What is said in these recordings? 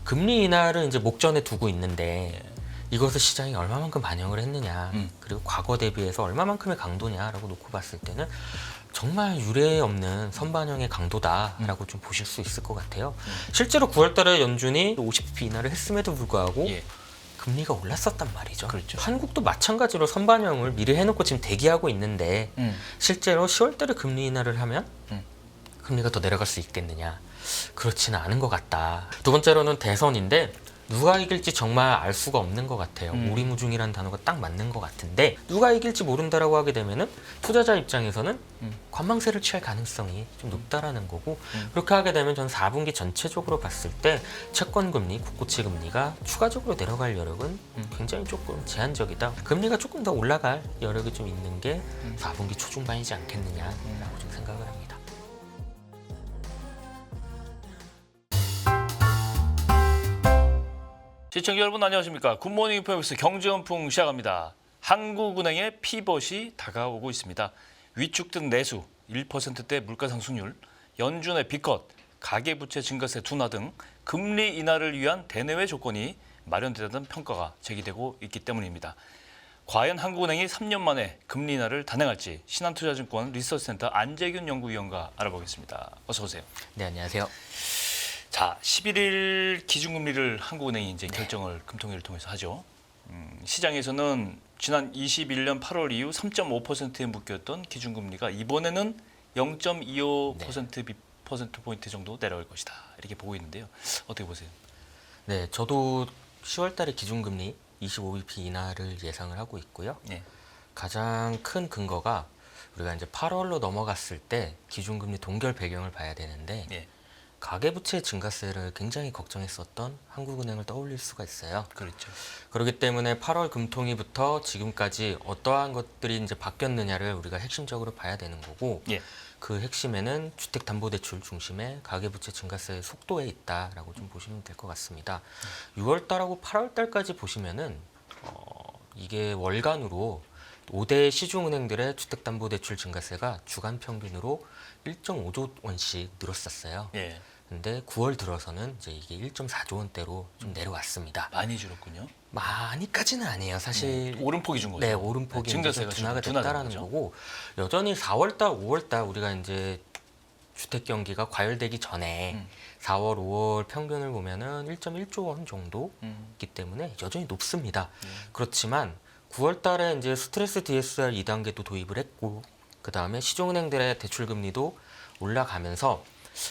금리 인하를 이제 목전에 두고 있는데 이것을 시장이 얼마만큼 반영을 했느냐, 그리고 과거 대비해서 얼마만큼의 강도냐라고 놓고 봤을 때는 정말 유례 없는 선반영의 강도다라고 좀 보실 수 있을 것 같아요. 실제로 9월달에 연준이 50bp 인하를 했음에도 불구하고 금리가 올랐었단 말이죠. 그렇죠. 한국도 마찬가지로 선반영을 미리 해놓고 지금 대기하고 있는데 실제로 10월달에 금리 인하를 하면 금리가 더 내려갈 수 있겠느냐? 그렇지는 않은 것 같다. 두 번째로는 대선인데 누가 이길지 정말 알 수가 없는 것 같아요. 오리무중이라는 단어가 딱 맞는 것 같은데 누가 이길지 모른다라고 하게 되면은 투자자 입장에서는 관망세를 취할 가능성이 좀 높다라는 거고 그렇게 하게 되면 전 4분기 전체적으로 봤을 때 채권금리, 국고채 금리가 추가적으로 내려갈 여력은 굉장히 조금 제한적이다. 금리가 조금 더 올라갈 여력이 좀 있는 게 4분기 초중반이지 않겠느냐라고 좀 생각을 합니다. 시청자 여러분 안녕하십니까. 굿모닝 인포메이스 경제연풍 시작합니다. 한국은행의 피벗이 다가오고 있습니다. 위축된 내수, 1%대 물가 상승률, 연준의 B컷, 가계부채 증가세 둔화 등 금리 인하를 위한 대내외 조건이 마련되다는 평가가 제기되고 있기 때문입니다. 과연 한국은행이 3년 만에 금리 인하를 단행할지 신한투자증권 리서치센터 안재균 연구위원과 알아보겠습니다. 어서 오세요. 네, 안녕하세요. 자, 11일 기준금리를 한국은행이 이제 결정을 금통위를 통해서 하죠. 시장에서는 지난 21년 8월 이후 3.5%에 묶였던 기준금리가 이번에는 0.25% 포인트 정도 내려갈 것이다. 이렇게 보고 있는데요. 어떻게 보세요? 네, 저도 10월 달에 기준금리 25bp 인하를 예상을 하고 있고요. 네. 가장 큰 근거가 우리가 이제 8월로 넘어갔을 때 기준금리 동결 배경을 봐야 되는데 네. 가계부채 증가세를 굉장히 걱정했었던 한국은행을 떠올릴 수가 있어요. 그렇죠. 그렇기 때문에 8월 금통위부터 지금까지 어떠한 것들이 이제 바뀌었느냐를 우리가 핵심적으로 봐야 되는 거고 예. 그 핵심에는 주택담보대출 중심의 가계부채 증가세의 속도에 있다라고 좀 보시면 될 것 같습니다. 6월달하고 8월달까지 보시면은 이게 월간으로 5대 시중은행들의 주택담보대출 증가세가 주간 평균으로 1.5조 원씩 늘었었어요. 예. 근데 9월 들어서는 이제 이게 1.4조 원대로 좀 내려왔습니다. 많이 줄었군요. 많이까지는 아니에요. 사실 오름폭이 준 거죠. 네, 오름폭이 이제 좀 증가세가 둔화가 둔화된 됐다라는 거죠. 거고 여전히 4월달, 5월달 우리가 이제 주택 경기가 과열되기 전에 4월, 5월 평균을 보면은 1.1조 원 정도이기 때문에 여전히 높습니다. 그렇지만 9월 달에 이제 스트레스 DSR 2단계도 도입을 했고 그 다음에 시중은행들의 대출 금리도 올라가면서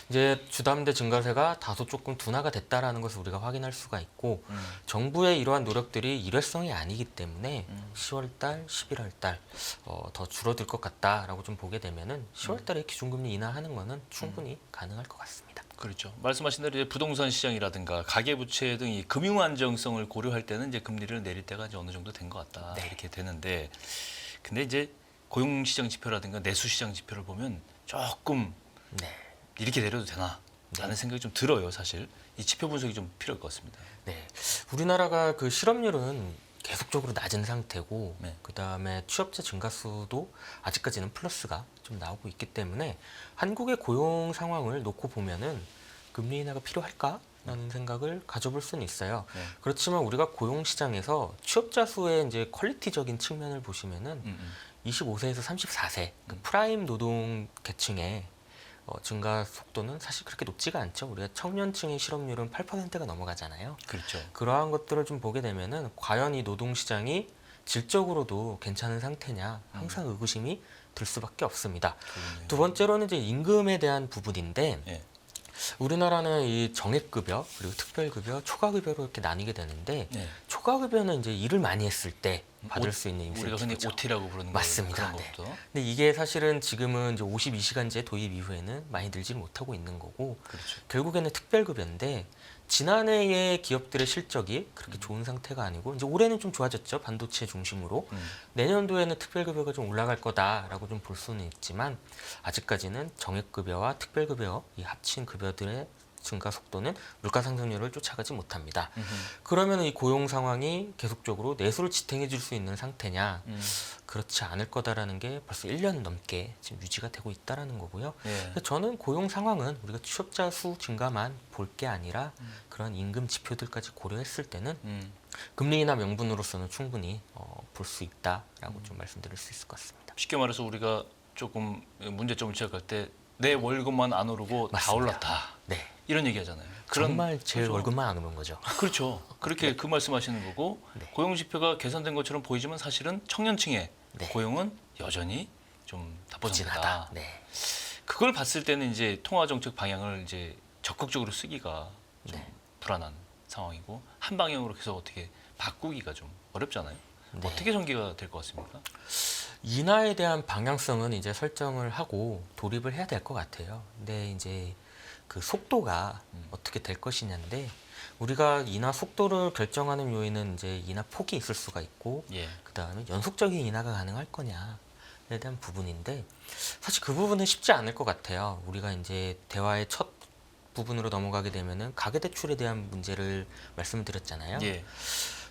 이제 주담대 증가세가 다소 조금 둔화가 됐다라는 것을 우리가 확인할 수가 있고 정부의 이러한 노력들이 일회성이 아니기 때문에 10월 달, 11월 달 더 줄어들 것 같다라고 좀 보게 되면은 10월 달에 기준금리 인하하는 거는 충분히 가능할 것 같습니다. 그렇죠. 말씀하신 대로 이제 부동산 시장이라든가 가계부채 등 이 금융 안정성을 고려할 때는 이제 금리를 내릴 때가 이제 어느 정도 된 것 같다 이렇게 되는데, 근데 이제 고용 시장 지표라든가 내수 시장 지표를 보면 조금 네. 이렇게 내려도 되나? 라는 생각이 좀 들어요, 사실. 이 지표 분석이 좀 필요할 것 같습니다. 네, 우리나라가 그 실업률은 계속적으로 낮은 상태고 네. 그 다음에 취업자 증가수도 아직까지는 플러스가 좀 나오고 있기 때문에 한국의 고용 상황을 놓고 보면은 금리 인하가 필요할까라는 생각을 가져볼 수는 있어요. 네. 그렇지만 우리가 고용 시장에서 취업자 수의 이제 퀄리티적인 측면을 보시면은 25세에서 34세 그 프라임 노동 계층의 증가 속도는 사실 그렇게 높지가 않죠. 우리가 청년층의 실업률은 8%가 넘어가잖아요. 그렇죠. 그러한 것들을 좀 보게 되면은 과연 이 노동시장이 질적으로도 괜찮은 상태냐 항상 의구심이 들 수밖에 없습니다. 그러네요. 두 번째로는 이제 임금에 대한 부분인데 예. 우리나라는 이 정액급여 그리고 특별급여, 초과급여로 이렇게 나뉘게 되는데 네. 초과급여는 이제 일을 많이 했을 때 받을 수 있는 우리가 흔히 인센티브죠. OT라고 부르는 맞습니다. 그런 네. 것도. 근데 이게 사실은 지금은 이제 52시간제 도입 이후에는 많이 늘지는 못하고 있는 거고 그렇죠. 결국에는 특별급여인데 지난해의 기업들의 실적이 그렇게 좋은 상태가 아니고 이제 올해는 좀 좋아졌죠. 반도체 중심으로. 내년도에는 특별급여가 좀 올라갈 거다라고 좀 볼 수는 있지만 아직까지는 정액급여와 특별급여 이 합친 급여들의 증가 속도는 물가 상승률을 쫓아가지 못합니다. 그러면 이 고용 상황이 계속적으로 내수를 지탱해 줄 수 있는 상태냐? 그렇지 않을 거다라는 게 벌써 1년 넘게 지금 유지가 되고 있다라는 거고요. 예. 그래서 저는 고용 상황은 우리가 취업자 수 증가만 볼 게 아니라 그런 임금 지표들까지 고려했을 때는 금리 인하 명분으로서는 충분히 볼 수 있다라고 좀 말씀드릴 수 있을 것 같습니다. 쉽게 말해서 우리가 조금 문제점을 지적할 때 내 월급만 안 오르고 다 맞습니다. 올랐다. 네, 이런 얘기하잖아요. 정말 제 그렇죠. 월급만 안 오른 거죠. 그렇죠. 그렇게 그 말씀하시는 거고 네. 고용 지표가 개선된 것처럼 보이지만 사실은 청년층의 네. 고용은 여전히 좀 부진하다. 답답하다. 네, 그걸 봤을 때는 이제 통화 정책 방향을 이제 적극적으로 쓰기가 좀 네. 불안한 상황이고 한 방향으로 계속 어떻게 바꾸기가 좀 어렵잖아요. 네. 어떻게 전개가 될 것 같습니까? 인하에 대한 방향성은 이제 설정을 하고 돌입을 해야 될 것 같아요. 근데 이제 그 속도가 어떻게 될 것이냐인데 우리가 인하 속도를 결정하는 요인은 이제 인하 폭이 있을 수가 있고 예. 그 다음에 연속적인 인하가 가능할 거냐에 대한 부분인데 사실 그 부분은 쉽지 않을 것 같아요. 우리가 이제 대화의 첫 부분으로 넘어가게 되면은 가계대출에 대한 문제를 말씀드렸잖아요. 예.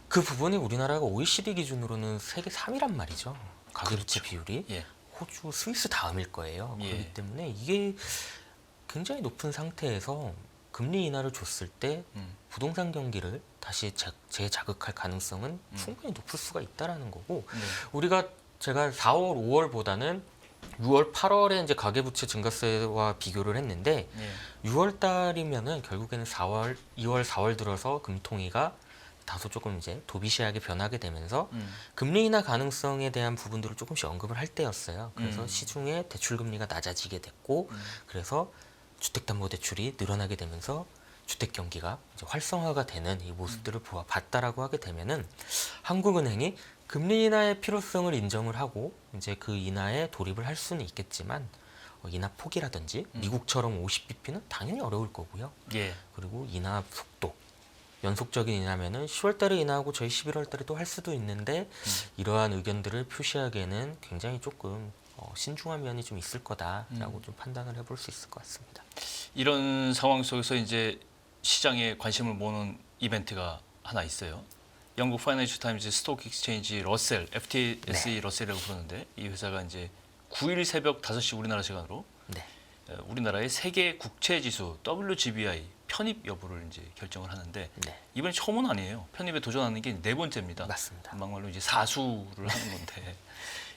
그 부분이 우리나라가 OECD 기준으로는 세계 3위란 말이죠. 가계부채 그렇죠. 비율이 예. 호주, 스위스 다음일 거예요. 예. 그렇기 때문에 이게 굉장히 높은 상태에서 금리 인하를 줬을 때 부동산 경기를 다시 재자극할 가능성은 충분히 높을 수가 있다라는 거고 네. 우리가 제가 4월, 5월보다는 6월, 8월에 이제 가계부채 증가세와 비교를 했는데 예. 6월 달이면은 결국에는 4월, 2월, 4월 들어서 금통위가 다소 조금 이제 도비시하게 변하게 되면서 금리 인하 가능성에 대한 부분들을 조금씩 언급을 할 때였어요. 그래서 시중에 대출 금리가 낮아지게 됐고 그래서 주택담보대출이 늘어나게 되면서 주택 경기가 이제 활성화가 되는 이 모습들을 봤다라고 하게 되면은 한국은행이 금리 인하의 필요성을 인정을 하고 이제 그 인하에 돌입을 할 수는 있겠지만 인하 폭이라든지 미국처럼 50bp는 당연히 어려울 거고요. 예. 그리고 인하 속도 연속적인 인하면은 10월달에 인하하고 저희 11월달에 또 할 수도 있는데 이러한 의견들을 표시하기에는 굉장히 조금 신중한 면이 좀 있을 거다라고 좀 판단을 해볼 수 있을 것 같습니다. 이런 상황 속에서 이제 시장에 관심을 모으는 이벤트가 하나 있어요. 영국 파이낸셜 타임즈 스톡 익스체인지 러셀, FTSE 러셀이라고 부르는데 이 회사가 이제 9일 새벽 5시 우리나라 시간으로 네, 우리나라의 세계 국채 지수 WGBI 편입 여부를 이제 결정을 하는데 네, 이번이 처음은 아니에요. 편입에 도전하는 게 네 번째입니다. 맞습니다. 막말로 이제 사수를 하는 건데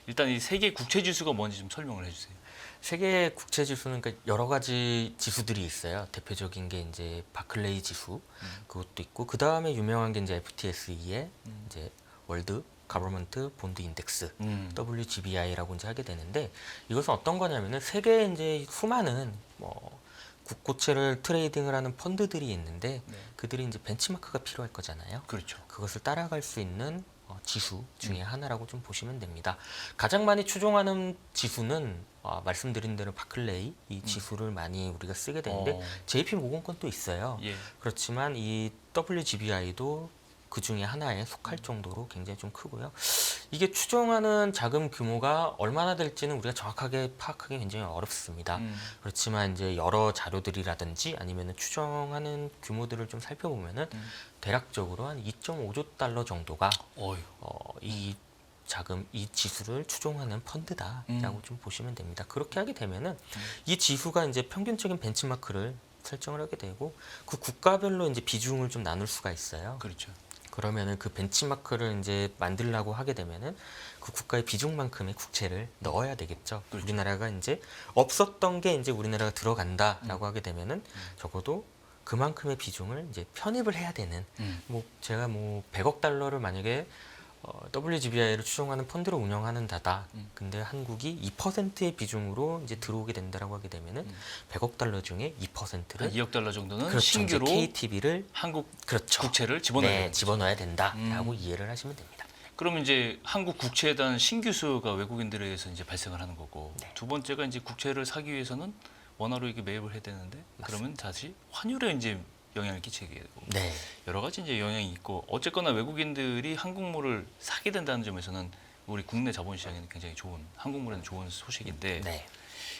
일단 이 세계 국채 지수가 뭔지 좀 설명을 해주세요. 세계 국채 지수는 그러니까 여러 가지 지수들이 있어요. 대표적인 게 이제 바클레이 지수 그것도 있고 그 다음에 유명한 게 이제 FTSE의 이제 월드 가버먼트 본드 인덱스 WGBI라고 이제 하게 되는데 이것은 어떤 거냐면은 세계에 이제 수많은 뭐 국고채를 트레이딩을 하는 펀드들이 있는데 네. 그들이 이제 벤치마크가 필요할 거잖아요. 그렇죠. 그것을 따라갈 수 있는 지수 중에 하나라고 좀 보시면 됩니다. 가장 많이 추종하는 지수는 말씀드린 대로 바클레이 이 지수를 많이 우리가 쓰게 되는데 JP 모건 건도 있어요. 예. 그렇지만 이 WGBI도 그 중에 하나에 속할 정도로 굉장히 좀 크고요. 이게 추정하는 자금 규모가 얼마나 될지는 우리가 정확하게 파악하기 굉장히 어렵습니다. 그렇지만 이제 여러 자료들이라든지 아니면 추정하는 규모들을 좀 살펴보면은 대략적으로 한 2.5조 달러 정도가 어휴. 이 자금, 이 지수를 추종하는 펀드다라고 좀 보시면 됩니다. 그렇게 하게 되면은 이 지수가 이제 평균적인 벤치마크를 설정을 하게 되고 그 국가별로 이제 비중을 좀 나눌 수가 있어요. 그렇죠. 그러면은 그 벤치마크를 이제 만들려고 하게 되면은 그 국가의 비중만큼의 국채를 넣어야 되겠죠. 그렇죠. 우리나라가 이제 없었던 게 이제 우리나라가 들어간다라고 하게 되면은 적어도 그만큼의 비중을 이제 편입을 해야 되는 뭐 제가 뭐 100억 달러를 만약에 WGBI를 추종하는 펀드를 운영하는 다다. 근데 한국이 2%의 비중으로 이제 들어오게 된다라고 하게 되면은 100억 달러 중에 2%를 한 2억 달러 정도는 그렇죠. 신규로 KTB를 한국 그렇죠. 국채를 집어넣어야 네, 되는 거죠. 집어넣어야 된다라고 이해를 하시면 됩니다. 그러면 이제 한국 국채에 대한 신규 수요가 외국인들에 의해서 이제 발생을 하는 거고 두 번째가 이제 국채를 사기 위해서는 원화로 이게 매입을 해야 되는데 그러면 다시 환율에 이제 영향을 끼치게 되고 네, 여러 가지 이제 영향이 있고 어쨌거나 외국인들이 한국물을 사게 된다는 점에서는 우리 국내 자본시장에는 굉장히 좋은 한국물에는 좋은 소식인데 네.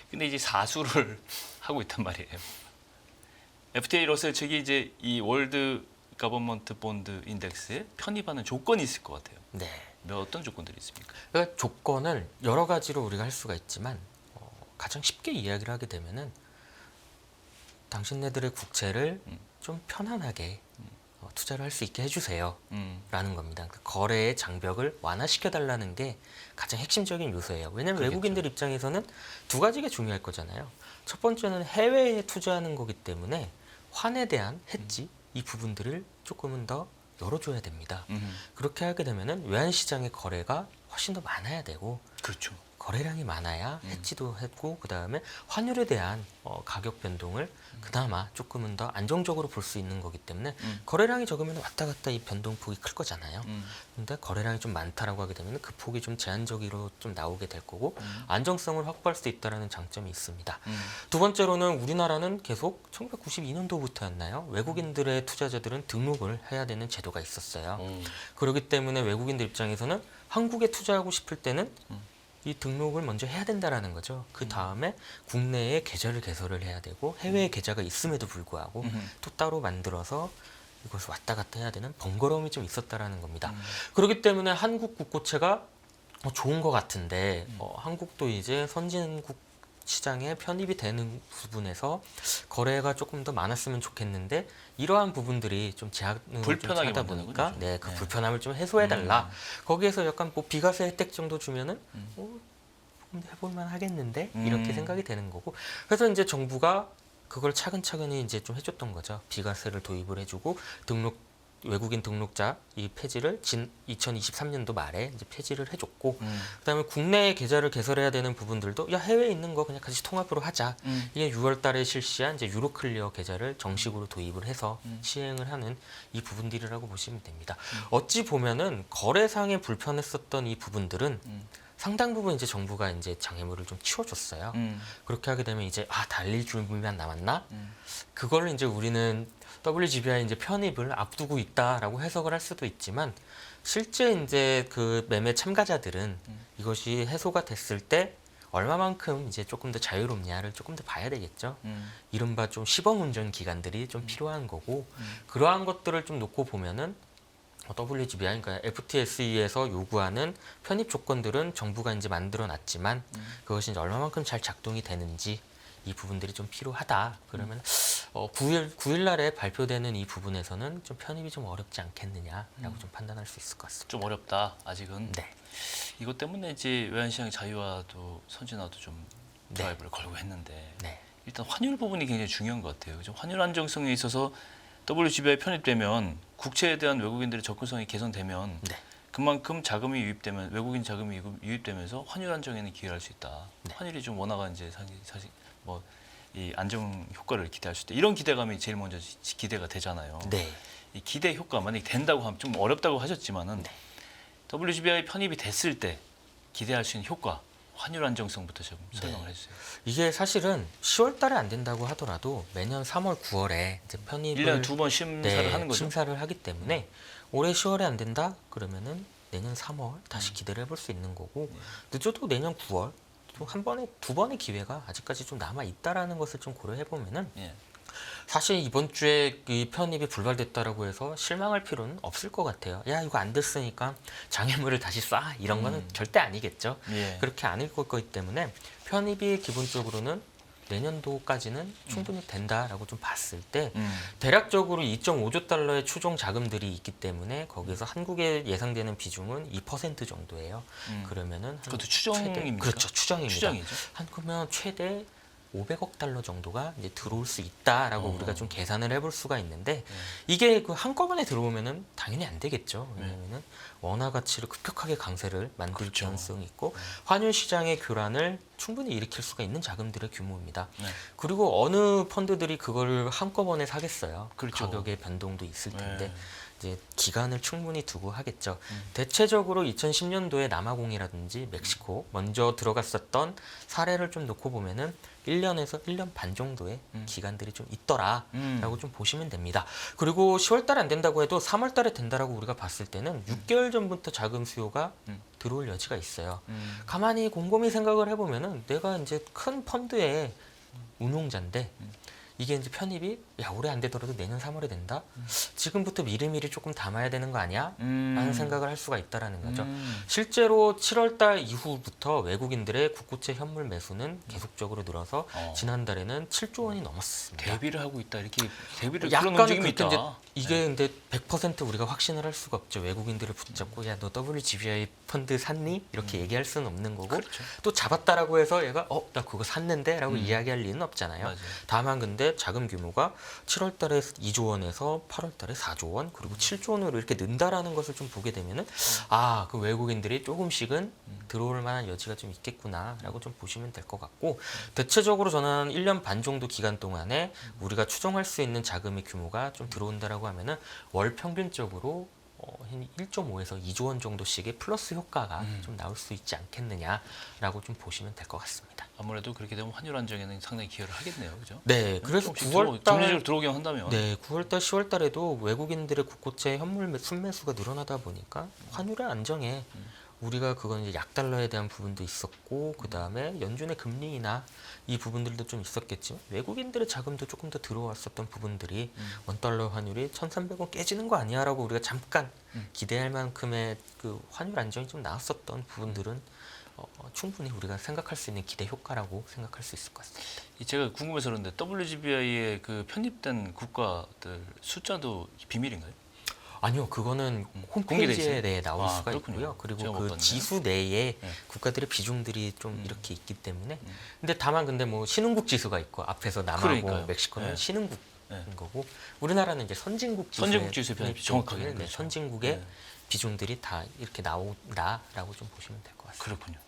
근데 이제 사수를 하고 있단 말이에요. FTA 러셀 측이 이제 이 월드 가버먼트 본드 인덱스에 편입하는 조건이 있을 것 같아요. 네. 어떤 조건들이 있습니까? 그러니까 조건을 여러 가지로 우리가 할 수가 있지만 가장 쉽게 이야기를 하게 되면은 당신네들의 국채를 좀 편안하게 투자를 할 수 있게 해주세요 라는 겁니다. 그러니까 거래의 장벽을 완화시켜 달라는 게 가장 핵심적인 요소예요. 왜냐하면 그렇겠죠. 외국인들 입장에서는 두 가지가 중요할 거잖아요. 첫 번째는 해외에 투자하는 거기 때문에 환에 대한 해지 이 부분들을 조금은 더 열어줘야 됩니다. 그렇게 하게 되면은 외환 시장의 거래가 훨씬 더 많아야 되고 그렇죠. 거래량이 많아야 해지도 했고 그 다음에 환율에 대한 가격 변동을 그나마 조금은 더 안정적으로 볼 수 있는 거기 때문에 거래량이 적으면 왔다 갔다 이 변동폭이 클 거잖아요. 근데 거래량이 좀 많다라고 하게 되면 그 폭이 좀 제한적으로 좀 나오게 될 거고 안정성을 확보할 수 있다라는 장점이 있습니다. 두 번째로는 우리나라는 계속 1992년도부터였나요? 외국인들의 투자자들은 등록을 해야 되는 제도가 있었어요. 그렇기 때문에 외국인들 입장에서는 한국에 투자하고 싶을 때는 이 등록을 먼저 해야 된다라는 거죠. 그 다음에 국내에 계좌를 개설을 해야 되고 해외에 계좌가 있음에도 불구하고 또 따로 만들어서 이것을 왔다 갔다 해야 되는 번거로움이 좀 있었다라는 겁니다. 그렇기 때문에 한국 국고채가 좋은 것 같은데 한국도 이제 선진국 시장에 편입이 되는 부분에서 거래가 조금 더 많았으면 좋겠는데 이러한 부분들리 좀 제한으로 불편하게 하다 만드는 보니까 거죠. 네, 그 네. 불편함을 좀 해소해달라. 거기에서 약간 뭐 비과세 혜택 정도 주면은 조금 해볼만 하겠는데 이렇게 생각이 되는 거고. 그래서 이제 정부가 그걸 차근차근히 이제 좀 해줬던 거죠. 비과세를 도입을 해주고 외국인 등록자 이 폐지를 2023년도 말에 이제 폐지를 해줬고, 그다음에 국내에 계좌를 개설해야 되는 부분들도 야 해외에 있는 거 그냥 같이 통합으로 하자. 이게 6월달에 실시한 이제 유로클리어 계좌를 정식으로 도입을 해서 시행을 하는 이 부분들이라고 보시면 됩니다. 어찌 보면은 거래상에 불편했었던 이 부분들은 상당 부분 이제 정부가 이제 장애물을 좀 치워줬어요. 그렇게 하게 되면 이제 달릴 줄만 남았나? 그걸 이제 우리는 WGBI 이제 편입을 앞두고 있다라고 해석을 할 수도 있지만 실제 이제 그 매매 참가자들은 이것이 해소가 됐을 때 얼마만큼 이제 조금 더 자유롭냐를 조금 더 봐야 되겠죠. 이른바 좀 시범 운전 기간들이 좀 필요한 거고 그러한 것들을 좀 놓고 보면은 WGBI, 그러니까 FTSE에서 요구하는 편입 조건들은 정부가 이제 만들어 놨지만 그것이 이제 얼마만큼 잘 작동이 되는지 이 부분들이 좀 필요하다. 그러면 9일 날에 발표되는 이 부분에서는 좀 편입이 좀 어렵지 않겠느냐라고 좀 판단할 수 있을 것 같습니다. 좀 어렵다 아직은. 네. 이것 때문에 이제 외환시장 자유화도 선진화도 좀 네. 드라이브를 걸고 했는데 네. 일단 환율 부분이 굉장히 중요한 것 같아요. 그죠? 환율 안정성에 있어서 WGBI 편입되면 국채에 대한 외국인들의 접근성이 개선되면 네. 그만큼 자금이 유입되면 외국인 자금이 유입되면서 환율 안정에는 기여할 수 있다. 네. 환율이 좀 원화가 이제 사실 뭐 이 안정 효과를 기대할 수 있다. 이런 기대감이 제일 먼저 기대가 되잖아요. 네. 이 기대 효과 만약에 된다고 하면 좀 어렵다고 하셨지만은 네. WGBI 편입이 됐을 때 기대할 수 있는 효과, 환율 안정성부터 좀 설명을 해주세요. 이게 사실은 10월 달에 안 된다고 하더라도 매년 3월, 9월에 이제 편입을 1년에 2번 심사를 하는 거죠. 심사를 하기 때문에 올해 10월에 안 된다 그러면은 내년 3월 다시 기대를 해볼 수 있는 거고 늦어도 내년 9월 또 한 번에 두 번의 기회가 아직까지 좀 남아 있다라는 것을 좀 고려해 보면은 예. 사실 이번 주에 이 편입이 불발됐다라고 해서 실망할 필요는 없을 것 같아요. 야 이거 안 됐으니까 장애물을 다시 쏴 이런 거는 절대 아니겠죠. 예. 그렇게 아닐 거기 때문에 편입이 기본적으로는 내년도까지는 충분히 된다라고 좀 봤을 때 대략적으로 2.5조 달러의 추종 자금들이 있기 때문에 거기서 한국에 예상되는 비중은 2% 정도예요. 그러면은 한 그것도 추정입니까? 그렇죠, 추정입니다. 추정이죠. 그러면 최대 500억 달러 정도가 이제 들어올 수 있다라고 우리가 좀 계산을 해볼 수가 있는데 이게 그 한꺼번에 들어오면은 당연히 안 되겠죠. 왜냐면은 원화 가치를 급격하게 강세를 만들 그렇죠. 가능성이 있고 환율 시장의 교란을 충분히 일으킬 수가 있는 자금들의 규모입니다. 네. 그리고 어느 펀드들이 그걸 한꺼번에 사겠어요. 그렇죠. 가격의 변동도 있을 텐데 네. 이제 기간을 충분히 두고 하겠죠. 대체적으로 2010년도에 남아공이라든지 멕시코 먼저 들어갔었던 사례를 좀 놓고 보면은 1년에서 1년 반 정도의 기간들이 좀 있더라라고 좀 보시면 됩니다. 그리고 10월 달에 안 된다고 해도 3월 달에 된다라고 우리가 봤을 때는 6개월 전부터 자금 수요가 들어올 여지가 있어요. 가만히 곰곰이 생각을 해보면은 내가 이제 큰 펀드의 운용자인데 이게 이제 편입이 야 올해 안 되더라도 내년 3월에 된다. 지금부터 미리미리 조금 담아야 되는 거 아니야? 라는 생각을 할 수가 있다라는 거죠. 실제로 7월달 이후부터 외국인들의 국고채 현물 매수는 계속적으로 늘어서 지난달에는 7조 원이 넘었습니다. 대비를 하고 있다 이렇게 대비를 그런 약간 움직임이 그렇게 있다. 이게 근데 100% 우리가 확신을 할 수가 없죠. 외국인들을 붙잡고 야 너 WGBI 펀드 샀니? 이렇게 얘기할 수는 없는 거고 그렇죠. 또 잡았다라고 해서 얘가 나 그거 샀는데 라고 이야기할 리는 없잖아요. 맞아요. 다만 근데 자금 규모가 7월 달에 2조 원에서 8월 달에 4조 원 그리고 7조 원으로 이렇게 는다라는 것을 좀 보게 되면은 그 외국인들이 조금씩은 들어올 만한 여지가 좀 있겠구나라고 좀 보시면 될 것 같고 대체적으로 저는 1년 반 정도 기간 동안에 우리가 추정할 수 있는 자금의 규모가 좀 들어온다라고 하면은 월 평균적으로 한 1.5에서 2조 원 정도씩의 플러스 효과가 좀 나올 수 있지 않겠느냐라고 좀 보시면 될 것 같습니다. 아무래도 그렇게 되면 환율 안정에는 상당히 기여를 하겠네요, 그죠? 네, 그래서 조금씩 9월 정리적으로 달 들어오긴 한다면. 네, 9월달, 10월달에도 외국인들의 국고채 현물 순매수가 늘어나다 보니까 환율의 안정에 우리가 그건 이제 약달러에 대한 부분도 있었고 그 다음에 연준의 금리 인하 이 부분들도 좀 있었겠지만 외국인들의 자금도 조금 더 들어왔었던 부분들이 원달러 환율이 1,300원 깨지는 거 아니야라고 우리가 잠깐 기대할 만큼의 그 환율 안정이 좀 나왔었던 부분들은 충분히 우리가 생각할 수 있는 기대 효과라고 생각할 수 있을 것 같습니다. 제가 궁금해서 그런데 WGBI에 그 편입된 국가들 숫자도 비밀인가요? 아니요, 그거는 공개돼 홈페이지에 있어요? 네, 나올 아, 수가 그렇군요. 있고요. 그리고 제가 못 그 봤네요. 지수 내에 네. 국가들의 비중들이 좀 이렇게 있기 때문에. 근데 다만 근데 뭐 신흥국 지수가 있고 앞에서 남하고 그러니까요. 멕시코는 네. 신흥국인 네. 거고 우리나라는 이제 선진국 지수에 선진국 지수에 편입돼 정확하게 있기는, 그렇죠. 선진국의 네. 비중들이 다 이렇게 나온다라고 좀 보시면 될 것 같습니다. 그렇군요.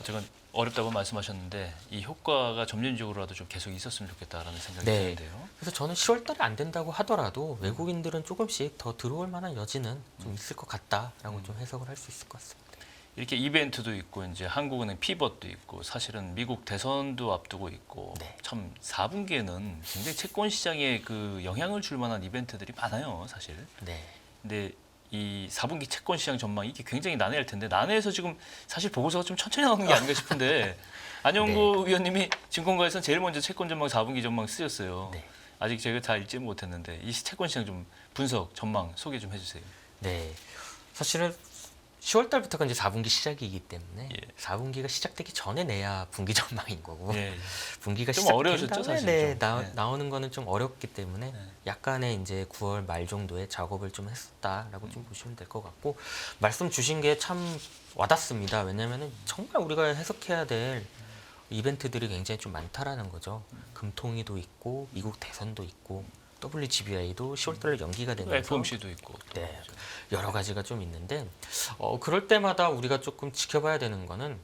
어쨌건 어렵다고 말씀하셨는데 이 효과가 점진적으로라도 좀 계속 있었으면 좋겠다라는 생각이 네. 드는데요. 그래서 저는 10월 달에 안 된다고 하더라도 외국인들은 조금씩 더 들어올 만한 여지는 좀 있을 것 같다라고 좀 해석을 할 수 있을 것 같습니다. 이렇게 이벤트도 있고 이제 한국은행 피벗도 있고 사실은 미국 대선도 앞두고 있고 네. 참 4분기에는 굉장히 채권 시장에 그 영향을 줄 만한 이벤트들이 많아요, 사실. 네. 근데 이 4분기 채권 시장 전망이 이게 굉장히 난해할 텐데 난해해서 지금 사실 보고서가 좀 천천히 나오는 게 아닌가 싶은데 안영구 위원님이 증권가에서 제일 먼저 채권 전망 4분기 전망 쓰셨어요. 네. 아직 제가 다 읽지 못했는데 이 채권 시장 좀 분석 전망 소개 좀 해주세요. 네. 사실은 10월 달부터가 이제 4분기 시작이기 때문에 예. 4분기가 시작되기 전에 내야 분기 전망인 거고 예. 분기가 좀 시작된 어려우셨죠, 다음에 사실 네, 좀. 네. 나오는 거는 좀 어렵기 때문에 네. 약간의 이제 9월 말 정도에 작업을 좀 했었다라고 좀 보시면 될 것 같고 말씀 주신 게 참 와닿습니다. 왜냐하면 정말 우리가 해석해야 될 이벤트들이 굉장히 좀 많다라는 거죠. 금통위도 있고 미국 대선도 있고 WGBI도 10월 달에 연기가 되면서 FOMC도 있고. 또. 네, 여러 가지가 좀 있는데 그럴 때마다 우리가 조금 지켜봐야 되는 거는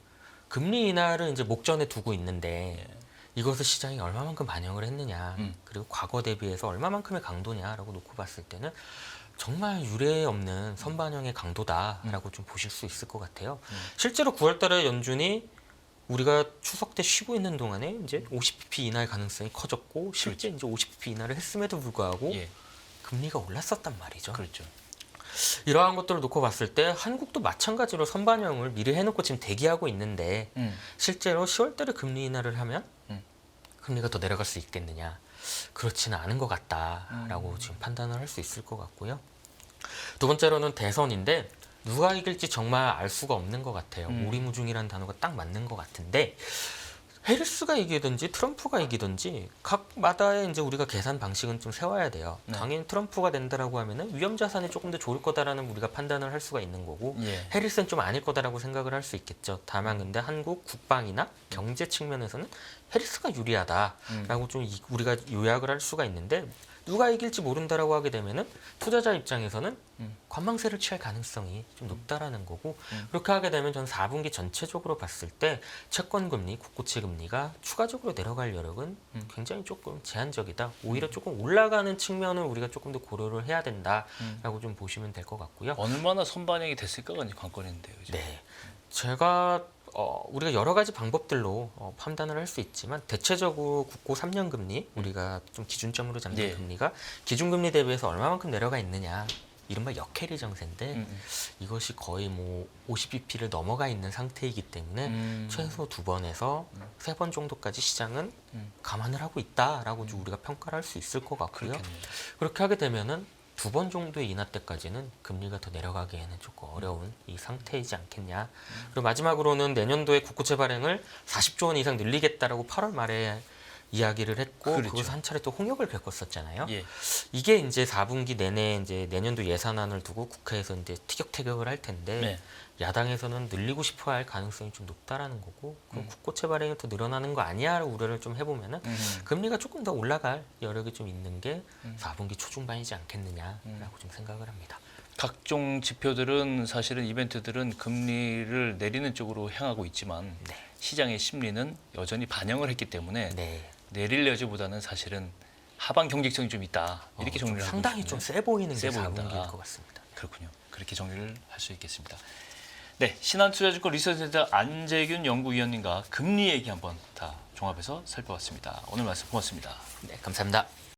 금리 인하를 이제 목전에 두고 있는데 이것을 시장이 얼마만큼 반영을 했느냐 그리고 과거 대비해서 얼마만큼의 강도냐라고 놓고 봤을 때는 정말 유례 없는 선반영의 강도다라고 좀 보실 수 있을 것 같아요. 실제로 9월 달에 연준이 우리가 추석 때 쉬고 있는 동안에 이제 50bp 인하의 가능성이 커졌고 실제 이제 50bp 인하를 했음에도 불구하고 예. 금리가 올랐었단 말이죠. 그렇죠. 이러한 것들을 놓고 봤을 때 한국도 마찬가지로 선반영을 미리 해놓고 지금 대기하고 있는데 실제로 10월 달에 금리 인하를 하면 금리가 더 내려갈 수 있겠느냐 그렇지는 않은 것 같다라고 지금 판단을 할 수 있을 것 같고요. 두 번째로는 대선인데 누가 이길지 정말 알 수가 없는 것 같아요. 오리무중이라는 단어가 딱 맞는 것 같은데 해리스가 이기든지 트럼프가 이기든지 각마다의 이제 우리가 계산 방식은 좀 세워야 돼요. 네. 당연히 트럼프가 된다라고 하면은 위험 자산이 조금 더 좋을 거다라는 우리가 판단을 할 수가 있는 거고 예. 해리스는 좀 아닐 거다라고 생각을 할 수 있겠죠. 다만 근데 한국 국방이나 경제 측면에서는 해리스가 유리하다라고 좀 우리가 요약을 할 수가 있는데 누가 이길지 모른다라고 하게 되면은 투자자 입장에서는 관망세를 취할 가능성이 좀 높다라는 거고 그렇게 하게 되면 저는 4분기 전체적으로 봤을 때 채권 금리, 국고채 금리가 추가적으로 내려갈 여력은 굉장히 조금 제한적이다. 오히려 조금 올라가는 측면을 우리가 조금 더 고려를 해야 된다라고 좀 보시면 될 것 같고요. 얼마나 선반영이 됐을까가 이제 관건인데요. 그죠? 네, 제가 우리가 여러 가지 방법들로 판단을 할 수 있지만 대체적으로 국고 3년 금리 우리가 좀 기준점으로 잡는 예. 금리가 기준금리 대비해서 얼마만큼 내려가 있느냐 이른바 역캐리 정세인데 이것이 거의 뭐 50bp를 넘어가 있는 상태이기 때문에 최소 2번에서 3번 정도까지 시장은 감안을 하고 있다라고 좀 우리가 평가를 할 수 있을 것 같고요. 그렇겠네요. 그렇게 하게 되면은 2번 정도의 인하 때까지는 금리가 더 내려가기에는 조금 어려운 이 상태이지 않겠냐. 그리고 마지막으로는 내년도에 국고채 발행을 40조 원 이상 늘리겠다라고 8월 말에 이야기를 했고 그렇죠. 그것을 한 차례 또 홍역을 겪었었잖아요. 예. 이게 이제 4분기 내내 이제 내년도 예산안을 두고 국회에서 이제 티격태격을 할 텐데 네. 야당에서는 늘리고 싶어 할 가능성이 좀 높다라는 거고 그럼 국고채 발행이 더 늘어나는 거 아니야? 우려를 좀 해보면은 금리가 조금 더 올라갈 여력이 좀 있는 게 4분기 초중반이지 않겠느냐라고 좀 생각을 합니다. 각종 지표들은 사실은 이벤트들은 금리를 내리는 쪽으로 향하고 있지만 네. 시장의 심리는 여전히 반영을 했기 때문에 네. 내릴 여지보다는 사실은 하방 경직성이 좀 있다. 이렇게 정리를 하고 상당히 있군요. 좀 세 보이는 게 세 보인다. 4분기일 것 같습니다. 그렇군요. 그렇게 정리를 할 수 있겠습니다. 네, 신한투자증권 리서치센터 안재균 연구위원님과 금리 얘기 한번 다 종합해서 살펴봤습니다. 오늘 말씀 고맙습니다. 네, 감사합니다.